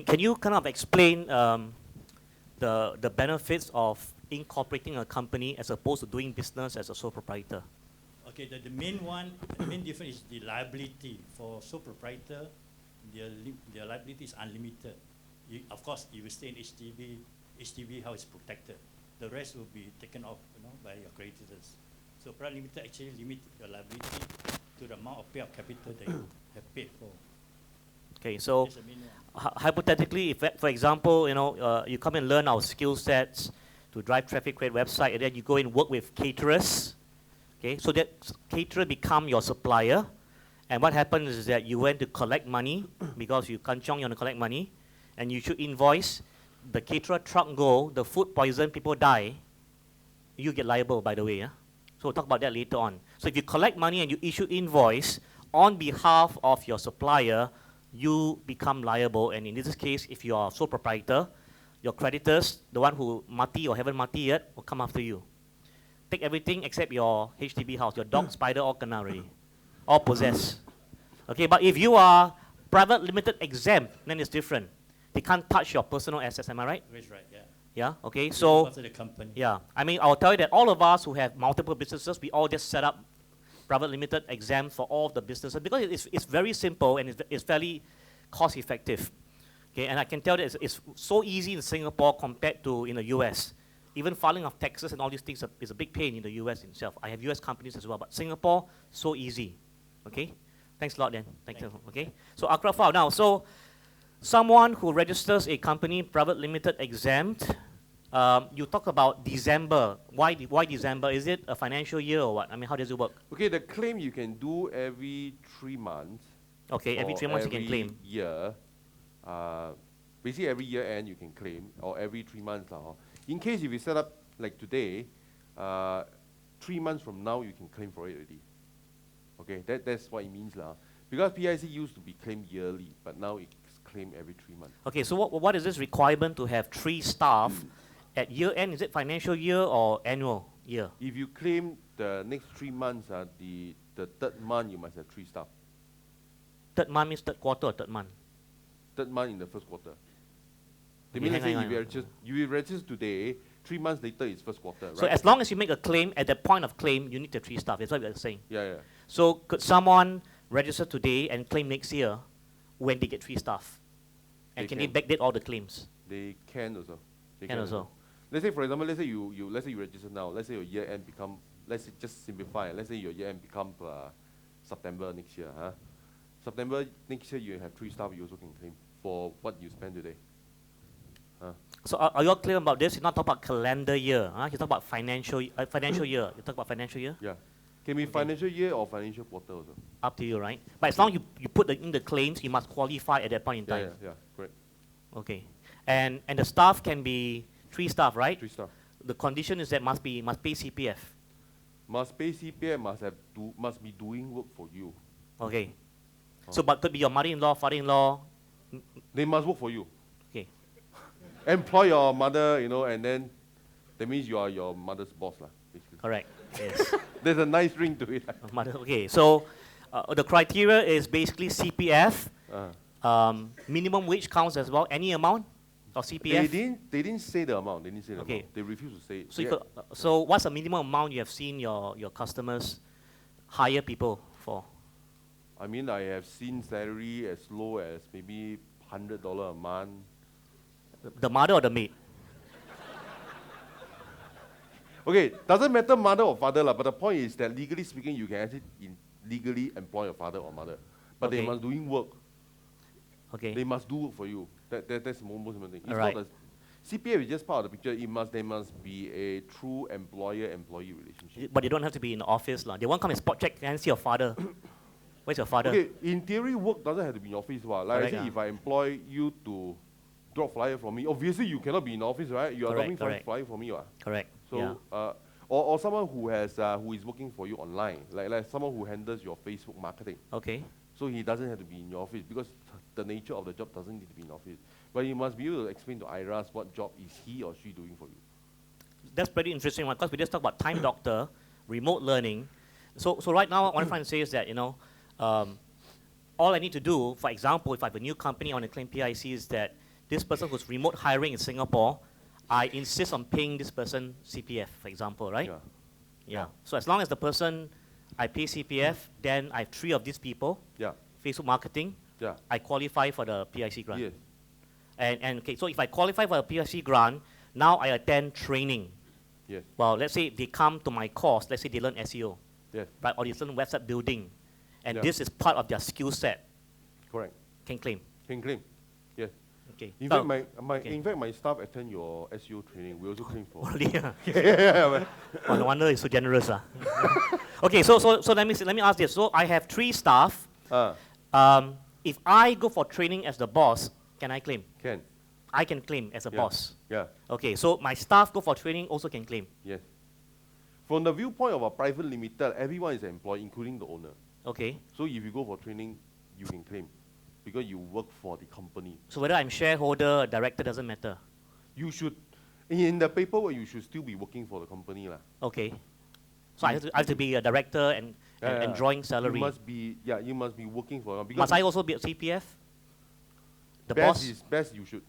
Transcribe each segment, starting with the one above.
Can you kind of explain the benefits of incorporating a company as opposed to doing business as a sole proprietor? Okay, the main difference is the liability. For sole proprietor, the liability is unlimited. Of course, if you stay in HDB house is protected. The rest will be taken off, by your creditors. So private limited actually limit your liability to the amount of payout capital that you have paid for. Okay, so hypothetically, if, for example, you come and learn our skill sets to drive traffic create website, and then you go and work with caterers. Okay, so that caterer become your supplier, and what happens is that you went to collect money because you kanchong, you want to collect money, and you should invoice. The caterer truck go, the food poison, people die. You get liable, by the way. Yeah? So we'll talk about that later on. So if you collect money and you issue invoice on behalf of your supplier, you become liable. And in this case, if you are a sole proprietor, your creditors, the one who mati or haven't mati yet, will come after you. Take everything except your HDB house, your dog, spider, all kena already, all possessed. Okay, but if you are private limited exempt, then it's different. They can't touch your personal assets, am I right? That's right, yeah. Yeah, okay, so, after the company. yeah, I mean, I'll tell you that all of us who have multiple businesses, we all just set up private limited exempt for all of the businesses because it's very simple and it's fairly cost effective. Okay, and I can tell that it's so easy in Singapore compared to in the US. Even filing of taxes and all these things is a big pain in the US itself. I have US companies as well, but Singapore, so easy. Okay, thanks a lot then. Thank you. Okay, so Akrafal now, so someone who registers a company private limited exempt, you talk about December. Why December? Is it a financial year or what? I mean, how does it work? Okay, the claim you can do every 3 months. Okay, every 3 months you can claim. Year, basically every year end you can claim, or every 3 months. In case if you set up like today, 3 months from now you can claim for it already. Okay, that's what it means. Because PIC used to be claimed yearly, but now it's claimed every 3 months. Okay, so what is this requirement to have 3 staff at year end? Is it financial year or annual year? If you claim the next 3 months, the third month you must have 3 staff. Third month means third quarter or third month? Third month in the first quarter. They Okay, mean, hang on, if you register today, 3 months later is first quarter, right? So as long as you make a claim, at the point of claim, you need the 3 staff. That's what we're saying. Yeah. So could someone register today and claim next year when they get 3 staff? And can they backdate all the claims? They can also. They can also. Let's say, for example, let's say you register now. Let's say your year end become. Let's say, just simplify. Let's say your year end become September next year. September next year you have 3 staff. You also can claim for what you spend today. So are you all clear about this? You're not talking about calendar year. You talk about financial year. You talk about financial year? Yeah. Can be financial year or financial quarter also. Up to you, right? But as long as you put in the claims, you must qualify at that point in time. Yeah, correct. Okay. And the staff can be 3 staff, right? 3 staff. The condition is that must pay CPF. Must pay CPF, must be doing work for you. Okay. So but could be your mother-in-law, father-in-law. They must work for you. Okay. Employ your mother, and then that means you are your mother's boss, basically. Correct. Yes. There's a nice ring to it. Okay. So the criteria is basically CPF. Minimum wage counts as well. Any amount of CPF. They didn't say the amount. Okay. They refused to say it. So, so what's the minimum amount you have seen your customers hire people for? I mean, I have seen salary as low as maybe $100 a month. The mother or the maid? Okay, doesn't matter mother or father, but the point is that legally speaking, you can actually legally employ a father or mother. But they must doing work. Okay. They must do work for you. That's the most important thing. All right. CPF is just part of the picture. There must be a true employer-employee relationship. But they don't have to be in the office. They won't come and spot check and see your father. Where's your father? Okay, in theory, work doesn't have to be in office. Like I say, if I employ you to drop flyer for me, obviously you cannot be in office, right? You are dropping flyer for me. Correct. So, or someone who is working for you online, like someone who handles your Facebook marketing. Okay. So he doesn't have to be in your office because the nature of the job doesn't need to be in office. But you must be able to explain to IRAS what job is he or she doing for you. That's pretty interesting because we just talked about time doctor, remote learning. So right now, what I'm trying to say is that, all I need to do, for example, if I have a new company, I want to claim PIC, is that this person who's remote hiring in Singapore, I insist on paying this person CPF, for example, right? Yeah. Yeah. So as long as the person I pay CPF, then I have 3 of these people, Yeah. Facebook marketing, Yeah. I qualify for the PIC grant. Yes. And okay, so if I qualify for a PIC grant, now I attend training. Yes. Well, let's say they come to my course, let's say they learn SEO, Yes. right, or they learn website building, and Yeah. this is part of their skill set, Correct. can claim. Can claim. Yes. Okay. In Now- fact, okay. in fact, my staff attend your SEO training. We also claim for. Really, ah? Yeah. Oh, no wonder it's so generous. Okay, so let me ask this. So I have 3 staff. If I go for training as the boss, can I claim? Can. I can claim as a Yeah. boss. Yeah. Okay, so my staff go for training also can claim. Yes. From the viewpoint of a private limited, everyone is employed, including the owner. Okay. So if you go for training, you can claim because you work for the company. So whether I'm shareholder or director doesn't matter. You should, in the paperwork, you should still be working for the company lah. Okay. So I have to be a director and drawing salary. You must be, you must be working for because Must I also be a CPF? The best boss is best. You should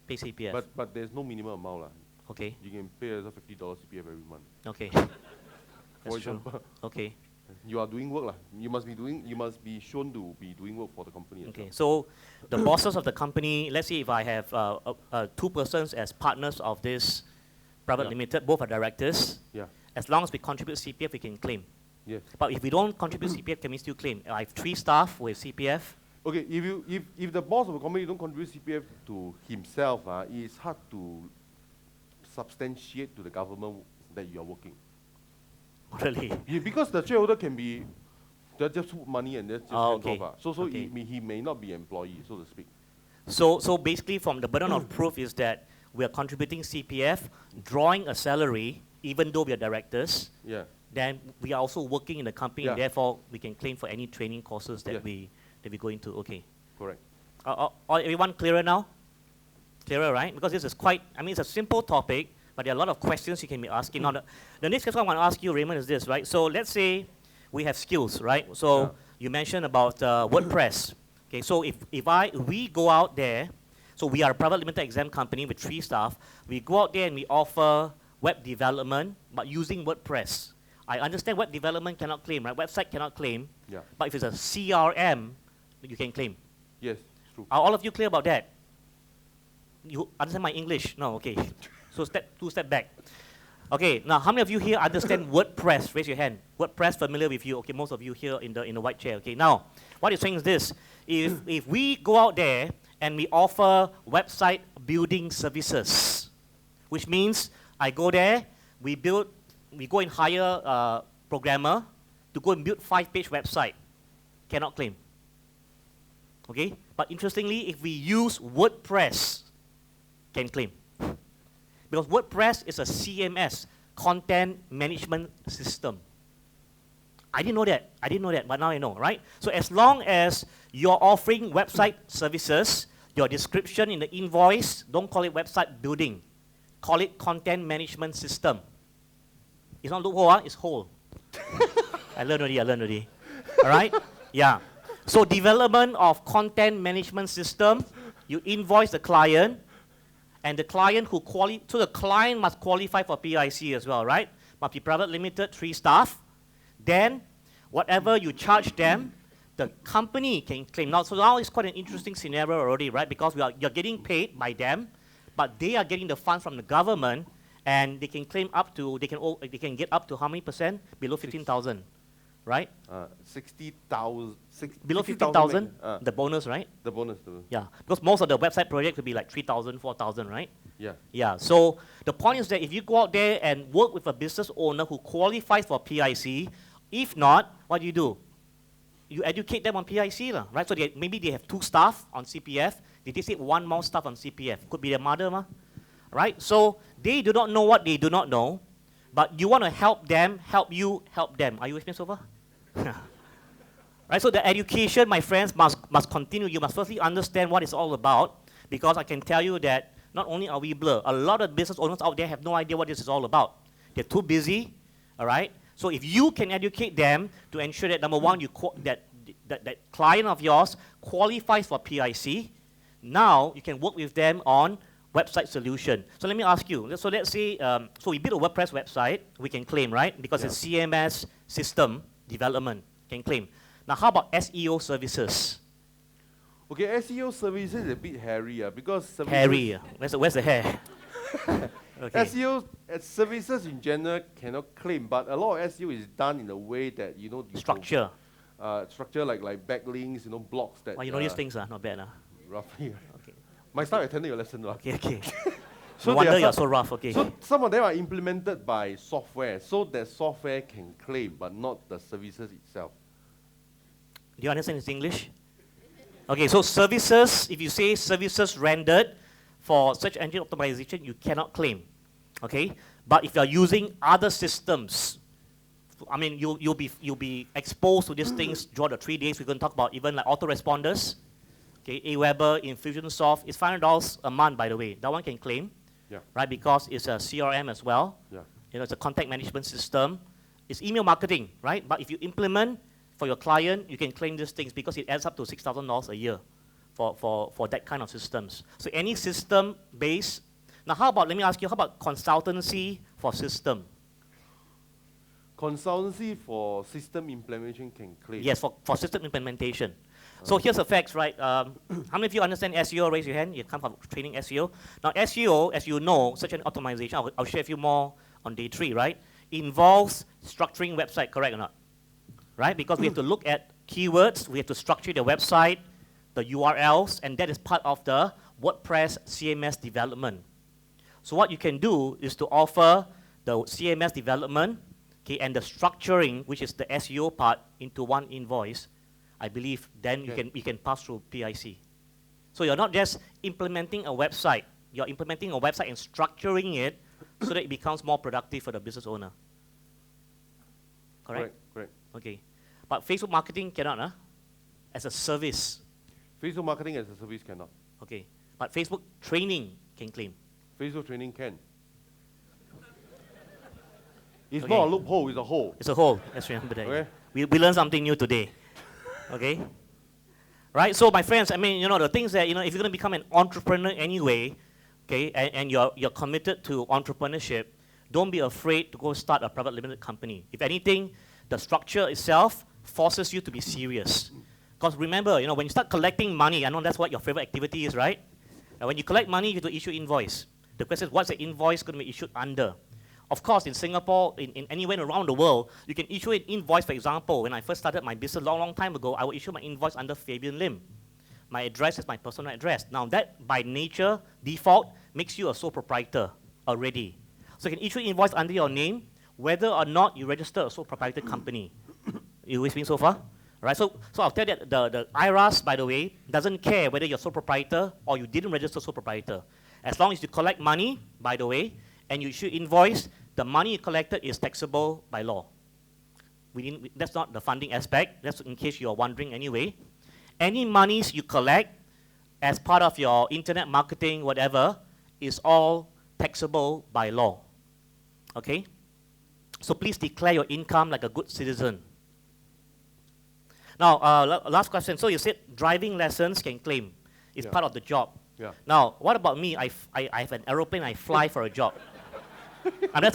pay CPF. But there's no minimum amount lah. Okay. You can pay as a $50 CPF every month. Okay. For That's true. example, Okay. you are doing work lah. You must be shown to be doing work for the company. as Okay. well. So the bosses of the company, let's say if I have 2 persons as partners of this private Yeah. limited, both are directors. Yeah. As long as we contribute CPF, we can claim. Yes. But if we don't contribute CPF, can we still claim? I have 3 staff with CPF. Okay, if the boss of a company don't contribute CPF to himself, it's hard to substantiate to the government that you are working. Really? Yeah, because the shareholder can be just put money and just Oh, hands okay. off. So Okay. he may not be employee, so to speak. So basically, from the burden of proof is that we are contributing CPF, drawing a salary, even though we are directors. Yeah. Then we are also working in the company, and Yeah. therefore we can claim for any training courses that Yeah. we go into. Okay. Correct. Are everyone clearer now? Clearer, right? Because this is quite, I mean, it's a simple topic, but there are a lot of questions you can be asking. Now, the next question I want to ask you, Raymond, is this, right? So let's say we have skills, right? So Yeah. you mentioned about WordPress. Okay, so if we go out there, so we are a private limited exam company with 3 staff, we go out there and we offer web development, but using WordPress. I understand web development cannot claim, right? Website cannot claim, Yeah. but if it's a CRM, you can claim. Yes, true. Are all of you clear about that? You understand my English? No, okay. So 2 step back. Okay, now how many of you here understand WordPress? Raise your hand. WordPress familiar with you? Okay, most of you here in the white chair. Okay, now what you're saying is this: if we go out there and we offer website building services, which means I go there, we go and hire a programmer to go and build 5-page website, cannot claim. Okay, but interestingly, if we use WordPress, can claim. Because WordPress is a CMS, content management system. I didn't know that, but now I know, right? So as long as you're offering website services, your description in the invoice, don't call it website building. Call it content management system. It's not loophole, it's whole. I learned already. All right? Yeah. So development of content management system, you invoice the client, and the client so the client must qualify for PIC as well, right? Must be private limited, 3 staff. Then, whatever you charge them, the company can claim. Now it's quite an interesting scenario already, right? Because you're getting paid by them, but they are getting the funds from the government, and they can claim up to, they can get up to how many percent? Below 15,000, right? 60,000. Below 15,000, the bonus, right? The bonus. Yeah, because most of the website projects would be like 3,000, 4,000, right? Yeah. Yeah, so the point is that if you go out there and work with a business owner who qualifies for PIC, if not, what do? You educate them on PIC, right? So maybe they have 2 staff on CPF. They just need 1 more staff on CPF. Could be their mother, right? So they do not know what they do not know, but you want to help them, help you, help them. Are you with me so far? Right, so the education, my friends, must continue. You must firstly understand what it's all about, because I can tell you that not only are we blur, a lot of business owners out there have no idea what this is all about. They're too busy, all right? So if you can educate them to ensure that, number one, that client of yours qualifies for PIC, Now you can work with them on website solution. So let me ask you, so let's say, so we build a WordPress website, we can claim, right? Because Yeah. it's CMS system development, can claim. Now how about SEO services? Okay, SEO services is a bit hairy, because services, Harry, where's the hair? Okay. SEO services in general cannot claim, but a lot of SEO is done in a way that you know Structure. Structure like backlinks, blocks that. Well, you know these things are not bad. Roughly. Okay. My start attending your lesson. Okay, okay. So No wonder there are you're some- so rough, okay. So some of them are implemented by software, so that software can claim, but not the services itself. Do you understand this English? Okay, so services, if you say services rendered for search engine optimization, you cannot claim. Okay? But if you're using other systems, I mean, you'll be exposed to these things throughout the 3 days. We're going to talk about even like autoresponders. Okay, Aweber, Infusionsoft, it's $500 a month, by the way. That one can claim, Yeah. right? Because it's a CRM as well. Yeah. It's a contact management system. It's email marketing, right? But if you implement for your client, you can claim these things because it adds up to $6,000 a year for that kind of systems. So any system based. Now how about, let me ask you, how about consultancy for system? Consultancy for system implementation can claim. Yes, for system implementation. So here's the facts, right? How many of you understand SEO? Raise your hand. You come from training SEO. Now SEO, as you know, search engine optimization, I'll share with you more on day 3, right? Involves structuring website, correct or not? Right? Because we have to look at keywords, we have to structure the website, the URLs, and that is part of the WordPress CMS development. So what you can do is to offer the CMS development, okay, and the structuring, which is the SEO part, into one invoice. I believe then you can pass through PIC. So you're not just implementing a website, you're implementing a website and structuring it so that it becomes more productive for the business owner. Correct? Correct. Okay. But Facebook marketing cannot, as a service. Facebook marketing as a service cannot. Okay. But Facebook training can claim. Facebook training can. It's Okay. not a loophole, it's a hole. It's a whole. Let's remember that. Okay. We learned something new today. Okay? Right? So my friends, I mean, the things that, if you're going to become an entrepreneur anyway, okay, and you're committed to entrepreneurship, don't be afraid to go start a private limited company. If anything, the structure itself forces you to be serious. Because remember, when you start collecting money, I know that's what your favorite activity is, right? And when you collect money, you have to issue invoice. The question is, what's the invoice going to be issued under? Of course, in Singapore, in anywhere around the world, you can issue an invoice. For example, when I first started my business long time ago, I would issue my invoice under Fabian Lim. My address is my personal address. Now that, by nature, default, makes you a sole proprietor already. So you can issue invoice under your name, whether or not you register a sole proprietor company. You with me so far? Right, so I'll tell you that the IRAS, by the way, doesn't care whether you're sole proprietor or you didn't register sole proprietor. As long as you collect money, by the way, and you issue invoice, the money you collected is taxable by law. That's not the funding aspect. That's in case you're wondering anyway. Any monies you collect as part of your internet marketing, whatever, is all taxable by law. Okay? So please declare your income like a good citizen. Now, last question. So you said driving lessons can claim. It's Yeah. part of the job. Yeah. Now, what about me? I have an aeroplane, I fly for a job. And that's